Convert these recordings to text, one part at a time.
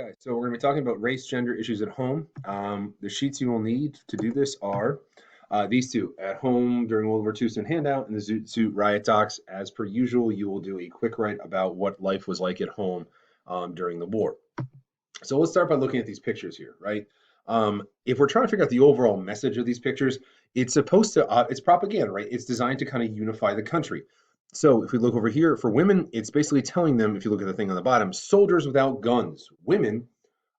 Okay, so we're going to be talking about race, gender issues at home. The sheets you will need to do this are these two. At home during World War II student handout and the Zoot Suit riot docs. As per usual, you will do a quick write about what life was like at home during the war. So let's start by looking at these pictures here, right? If we're trying to figure out the overall message of these pictures, it's supposed to, it's propaganda, right? It's designed to kind of unify the country. So if we look over here for women, it's basically telling them, if you look at the thing on the bottom, soldiers without guns. Women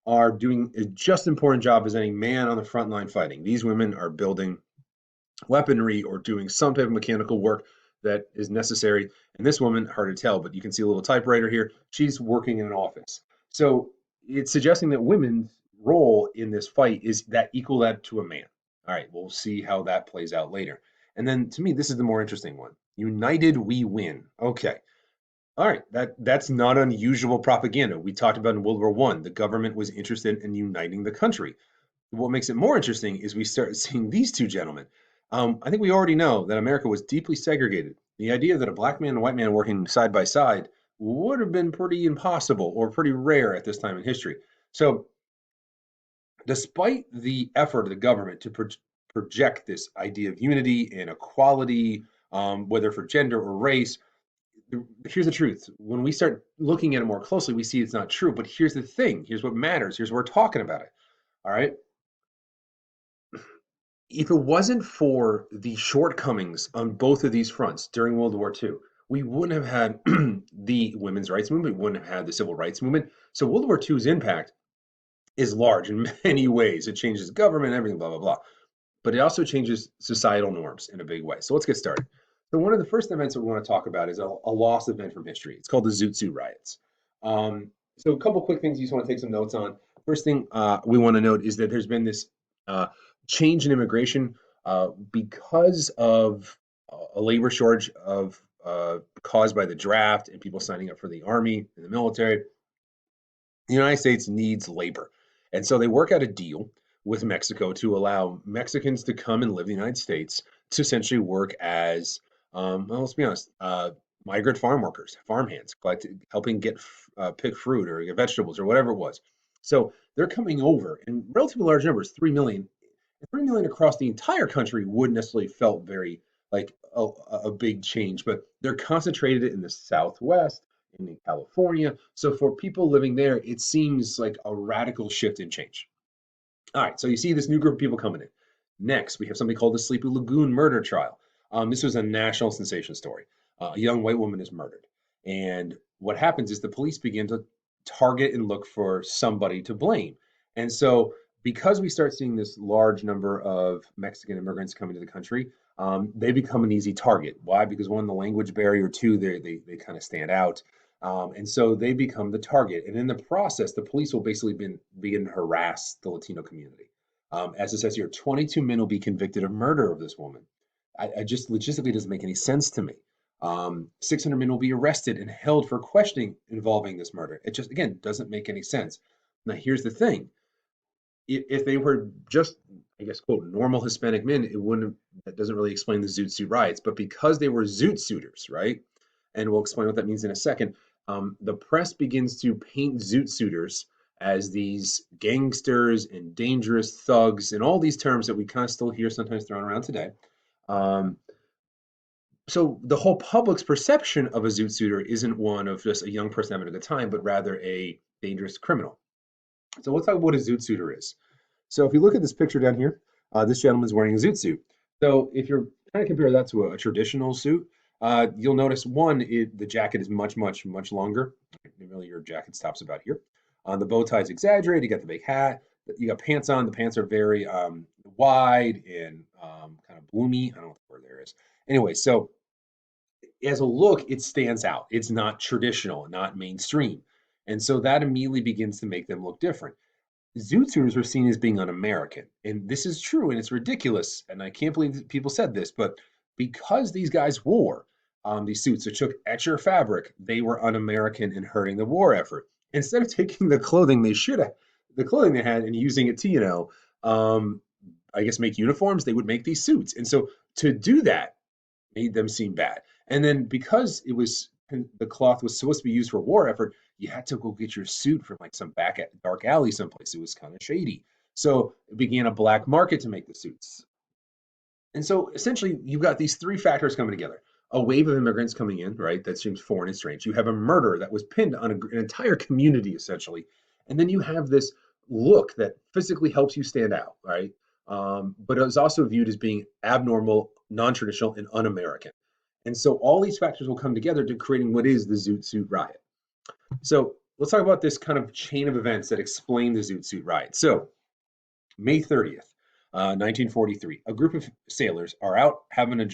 are doing a just important job as any man on the front line fighting. These women are building weaponry or doing some type of mechanical work that is necessary. And this woman, hard to tell, but you can see a little typewriter here. She's working in an office. So it's suggesting that women's role in this fight is that equal that to a man. All right, we'll see how that plays out later. And then to me, this is the more interesting one. United we win. Okay. All right, that's not unusual propaganda. We talked about in World War One, the government was interested in uniting the country. What makes it more interesting is we start seeing these two gentlemen. I think we already know that America was deeply segregated. The idea that a black man and a white man working side by side would have been pretty impossible or pretty rare at this time in history. So, despite the effort of the government to project this idea of unity and equality, whether for gender or race, here's the truth. When we start looking at it more closely, we see it's not true. But here's the thing. Here's what matters. Here's what we're talking about it. All right. If it wasn't for the shortcomings on both of these fronts during World War II, we wouldn't have had the women's rights movement. We wouldn't have had the civil rights movement. So World War II's impact is large in many ways. It changes government, everything, blah, blah, blah. But it also changes societal norms in a big way. So let's get started. So one of the first events that we want to talk about is a lost event from history. It's called the Zoot Suit riots. So a couple quick things you just want to take some notes on. First thing we want to note is that there's been this uh, change in immigration because of a labor shortage of caused by the draft and people signing up for the army and the military. The United States needs labor. And so they work out a deal with Mexico to allow Mexicans to come and live in the United States to essentially work as, well, let's be honest, migrant farm workers, farmhands, helping get pick fruit or get vegetables or whatever it was. So they're coming over in relatively large numbers, 3 million. 3 million across the entire country wouldn't necessarily felt very like a big change, but they're concentrated in the Southwest in California. So for people living there, it seems like a radical shift in change. All right, so you see this new group of people coming in. Next, we have something called the Sleepy Lagoon murder trial. This was a national sensation story. A young white woman is murdered. And what happens is the police begin to target and look for somebody to blame. And so, because we start seeing this large number of Mexican immigrants coming to the country, they become an easy target. Why? Because one, the language barrier, two, they kind of stand out. And so they become the target. And in the process, the police will basically begin to harass the Latino community. As it says here, 22 men will be convicted of murder of this woman. I just logistically doesn't make any sense to me. 600 men will be arrested and held for questioning involving this murder. It just, again, doesn't make any sense. Now, here's the thing. If they were just, I guess, quote, normal Hispanic men, it wouldn't have, that doesn't really explain the Zoot Suit riots. But because they were Zoot Suiters, right? And we'll explain what that means in a second. The press begins to paint Zoot Suiters as these gangsters and dangerous thugs and all these terms that we kind of still hear sometimes thrown around today. Um, so the whole public's perception of a Zoot Suiter isn't one of just a young person having a good time, but rather a dangerous criminal. So let's talk about what a Zoot Suiter is. So if you look at this picture down here, this gentleman's wearing a Zoot suit. So if you're trying to compare that to a traditional suit, you'll notice one, the jacket is much, much, much longer. Really, your jacket stops about here. The bow tie is exaggerated. You got the big hat. You got pants on. The pants are very wide and kind of bloomy. I don't know what the word there is. Anyway, so as a look, it stands out. It's not traditional, not mainstream. And so that immediately begins to make them look different. Zoot Suiters were seen as being un-American, and this is true, and it's ridiculous, and I can't believe that people said this, but because these guys wore these suits that took extra fabric, they were un-American and hurting the war effort. Instead of taking the clothing they should have, the clothing they had, and using it to, um, I guess make uniforms, they would make these suits, and so to do that made them seem bad. And then because it was the cloth was supposed to be used for war effort, you had to go get your suit from like some dark alley someplace. It was kind of shady. So it began a black market to make the suits. And so essentially, you've got these three factors coming together. A wave of immigrants coming in, right? That seems foreign and strange. You have a murder that was pinned on an entire community, essentially. And then you have this look that physically helps you stand out, right? But it was also viewed as being abnormal, non traditional, and un American. And so all these factors will come together to creating what is the Zoot Suit Riot. So let's talk about this kind of chain of events that explain the Zoot Suit Riot. So May 30th, 1943, a group of sailors are out having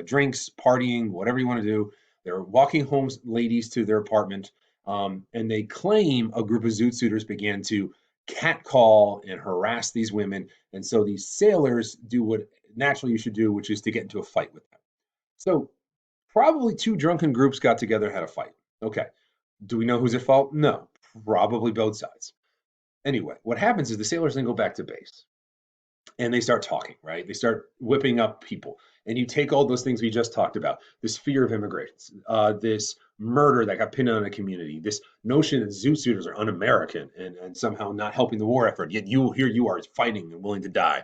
drinks, partying, whatever you want to do. They're walking home, ladies, to their apartment, and they claim a group of Zoot Suiters began to catcall and harass these women. And so these sailors do what naturally you should do, which is to get into a fight with them. So probably two drunken groups got together and had a fight. Okay. Do we know who's at fault? No, probably both sides. Anyway, what happens is the sailors then go back to base and they start talking, right? They start whipping up people. And you take all those things we just talked about, this fear of immigrants, this murder that got pinned on a community, this notion that Zoot suiters are un-American and somehow not helping the war effort, yet here you are fighting and willing to die.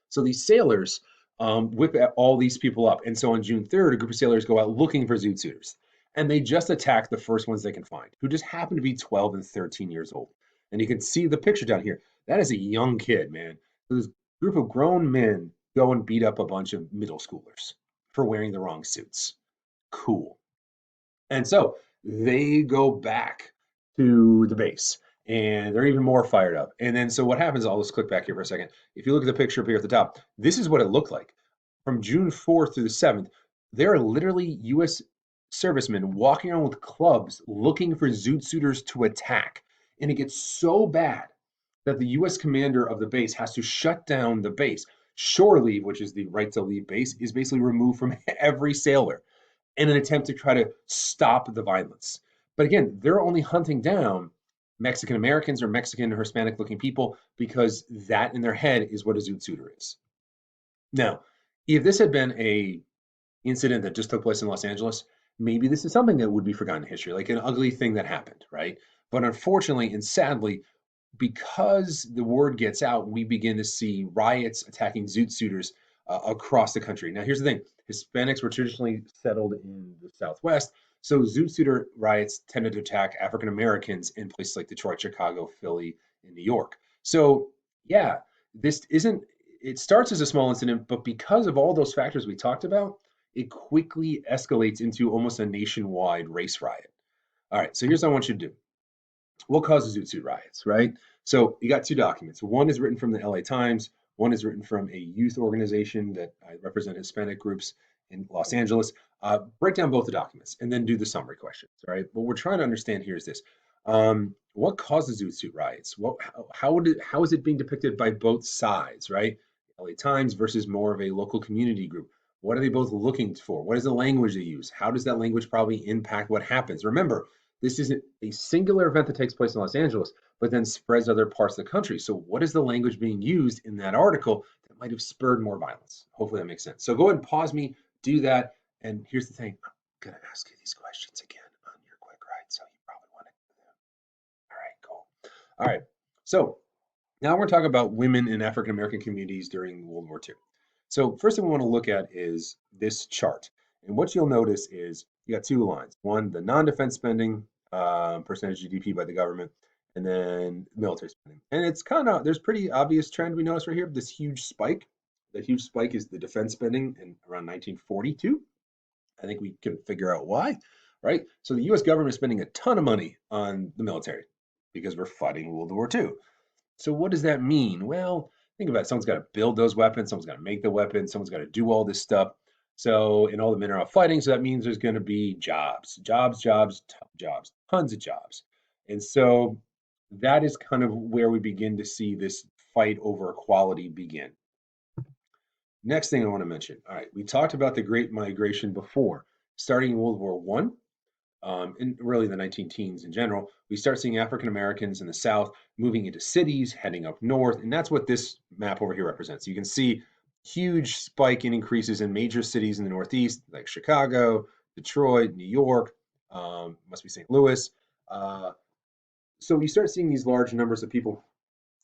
So these sailors whip all these people up. And so on June 3rd, a group of sailors go out looking for Zoot suiters. And they just attack the first ones they can find, who just happen to be 12 and 13 years old. And you can see the picture down here. That is a young kid, man. So this group of grown men go and beat up a bunch of middle schoolers for wearing the wrong suits. Cool. And so they go back to the base and they're even more fired up. And then, so what happens, I'll just click back here for a second. If you look at the picture up here at the top, this is what it looked like. From June 4th through the 7th, there are literally U.S. servicemen walking around with clubs looking for Zoot suiters to attack. And it gets so bad that the U.S. commander of the base has to shut down the base. Shore leave, which is the right to leave base, is basically removed from every sailor in an attempt to try to stop the violence. But again, they're only hunting down Mexican Americans or Mexican or Hispanic looking people because that in their head is what a Zoot suiter is. Now, if this had been a incident that just took place in Los Angeles, maybe this is something that would be forgotten in history, like an ugly thing that happened, right? But unfortunately and sadly, because the word gets out, we begin to see riots attacking Zoot suiters across the country. Now, here's the thing: Hispanics were traditionally settled in the Southwest, so Zoot suiter riots tended to attack African Americans in places like Detroit, Chicago, Philly, and New York. So, yeah, this isn't. It starts as a small incident, but because of all those factors we talked about, it quickly escalates into almost a nationwide race riot. All right, so here's what I want you to do. What causes Zoot Suit riots, right? So you got two documents. One is written from the LA Times. One is written from a youth organization that represent Hispanic groups in Los Angeles. Break down both the documents and then do the summary questions. All right. What we're trying to understand here is this: what causes Zoot Suit riots? How is it being depicted by both sides? Right. LA Times versus more of a local community group. What are they both looking for? What is the language they use? How does that language probably impact what happens? Remember, this isn't a singular event that takes place in Los Angeles, but then spreads to other parts of the country. So, what is the language being used in that article that might have spurred more violence? Hopefully, that makes sense. So, go ahead and pause me, do that. And here's the thing: I'm going to ask you these questions again on your quick ride. So, you probably want to do them. All right, cool. All right. So, now we're going to talk about women in African American communities during World War II. So, first thing we want to look at is this chart. And what you'll notice is you got two lines. One, the non-defense spending, percentage of GDP by the government, and then military spending. And it's kind of, there's pretty obvious trend we notice right here, this huge spike. The huge spike is the defense spending in around 1942. I think we can figure out why, right? So the US government is spending a ton of money on the military because we're fighting World War II. So what does that mean? Well, think about it. Someone's got to build those weapons. Someone's got to make the weapons. Someone's got to do all this stuff. So, and all the men are out fighting. So that means there's going to be jobs, tons of jobs. And so that is kind of where we begin to see this fight over equality begin. Next thing I want to mention. All right, we talked about the Great Migration before, starting in World War One and really the 19 teens in general, we start seeing African Americans in the South moving into cities, heading up north, and that's what this map over here represents. You can see huge spike in increases in major cities in the Northeast, like Chicago, Detroit, New York, must be St. Louis. Uh, so you start seeing these large numbers of people,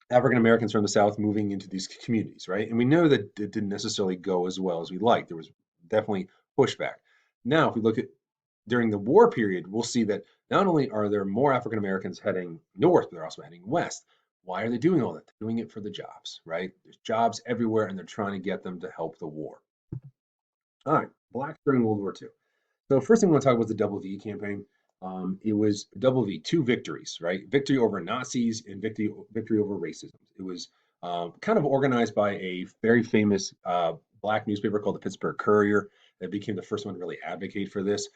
African Americans from the South, moving into these communities, right? And we know that it didn't necessarily go as well as we liked. There was definitely pushback. Now, if we look at during the war period, we'll see that not only are there more African Americans heading north, but they're also heading west. Why are they doing all that? They're doing it for the jobs, right? There's jobs everywhere, and they're trying to get them to help the war. All right, blacks during World War II. So first thing we want to talk about is the WWII campaign. It was WWII, two victories, right? Victory over Nazis and victory over racism. It was kind of organized by a very famous black newspaper called the Pittsburgh Courier that became the first one to really advocate for this.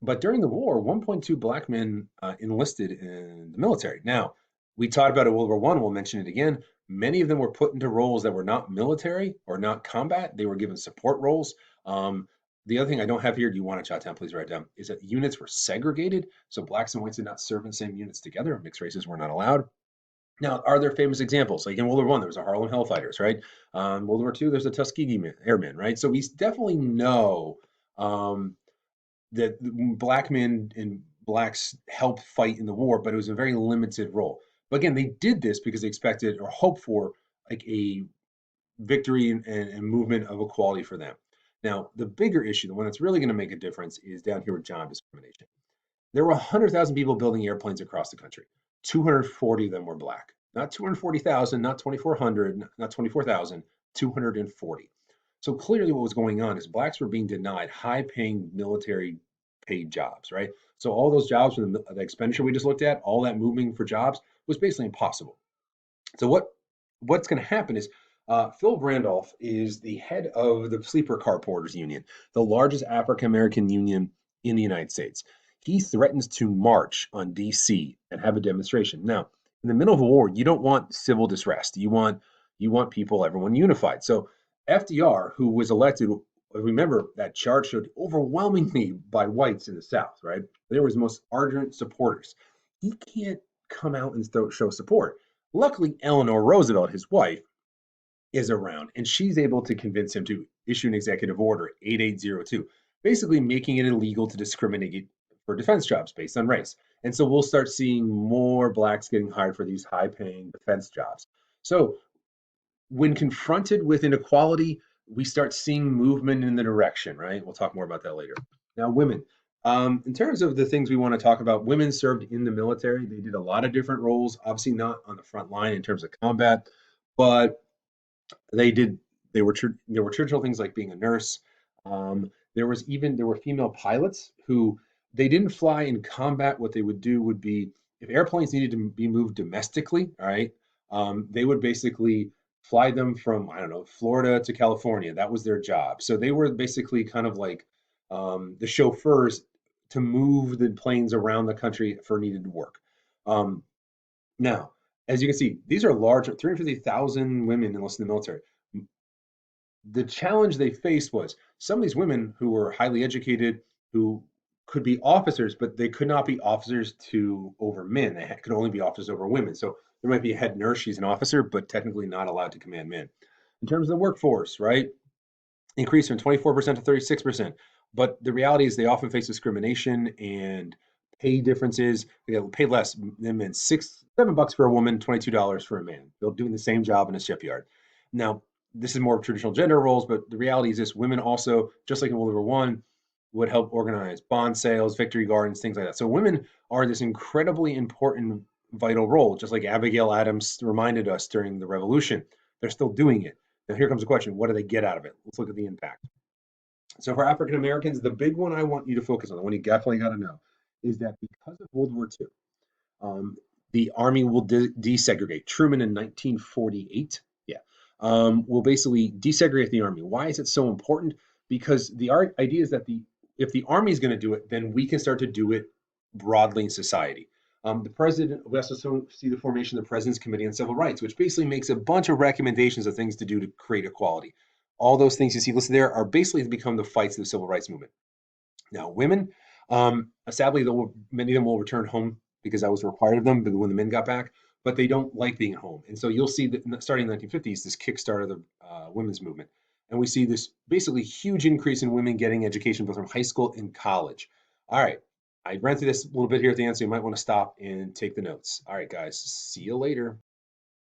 But during the war, 1.2 black men enlisted in the military. Now, we talked about it in World War One. We'll mention it again. Many of them were put into roles that were not military or not combat. They were given support roles. The other thing I don't have here, do you want to jot down? Please write down. Is that units were segregated, so blacks and whites did not serve in the same units together. Mixed races were not allowed. Now, are there famous examples? Like in World War One, there was the Harlem Hellfighters, right? World War Two, there's the Tuskegee Airmen, right? So we definitely know um, that black men and blacks helped fight in the war, but it was a very limited role. But again, they did this because they expected or hoped for like a victory and movement of equality for them. Now, the bigger issue, the one that's really going to make a difference, is down here with job discrimination. There were 100,000 people building airplanes across the country. 240 of them were black. Not 240,000, not 2,400, not 24,000, 240. So clearly, what was going on is blacks were being denied high paying military paid jobs, right? So all those jobs from the expenditure we just looked at, all that moving for jobs was basically impossible. So what's going to happen is Phil Randolph is the head of the Sleeper Car Porters Union, the largest African American union in the United States. He threatens to march on D.C. and have a demonstration. Now, in the middle of a war, you don't want civil disrest. You want people, everyone unified. So FDR, who was elected, remember that chart showed overwhelmingly by whites in the South, right? They were his most ardent supporters. He can't come out and show support. Luckily, Eleanor Roosevelt, his wife, is around, and she's able to convince him to issue an executive order 8802, basically making it illegal to discriminate for defense jobs based on race. And so we'll start seeing more blacks getting hired for these high paying defense jobs. So when confronted with inequality, we start seeing movement in the direction, right? We'll talk more about that later. Now, women. In terms of the things we want to talk about, women served in the military. They did a lot of different roles, obviously not on the front line in terms of combat, but they did. There were traditional things like being a nurse. There were female pilots who they didn't fly in combat. What they would do would be if airplanes needed to be moved domestically, all right, they would basically fly them from I don't know Florida to California. That was their job. So they were basically kind of like the chauffeurs to move the planes around the country for needed work. Um, Now, as you can see, these are large, 350,000 women enlisted in the military. The challenge they faced was some of these women who were highly educated, who could be officers, but they could not be officers to over men. They could only be officers over women. So there might be a head nurse, she's an officer, but technically not allowed to command men. In terms of the workforce, right? Increased from 24% to 36%. But the reality is they often face discrimination and pay differences. They get paid less than men. $7 for a woman, $22 for a man. They're doing the same job in a shipyard. Now, this is more traditional gender roles, but the reality is this: women also, just like in World War One, would help organize bond sales, victory gardens, things like that. So women are this incredibly important, vital role, just like Abigail Adams reminded us during the Revolution. They're still doing it. Now, here comes the question: what do they get out of it? Let's look at the impact. So, for African Americans, the big one I want you to focus on, the one you definitely got to know, is that because of World War II, um, the Army will desegregate. Truman in 1948, yeah, will basically desegregate the Army. Why is it so important? Because the idea is that if the Army is going to do it, then we can start to do it broadly in society. The president, we also see the formation of the President's Committee on Civil Rights, which basically makes a bunch of recommendations of things to do to create equality. All those things you see listed there are basically to become the fights of the civil rights movement. Now, women, sadly, many of them will return home because that was required of them when the men got back, but they don't like being at home. And so you'll see that starting in the 1950s, this kickstart of the women's movement. And we see this basically huge increase in women getting education both from high school and college. All right, I ran through this a little bit here at the end, so you might want to stop and take the notes. All right, guys, see you later.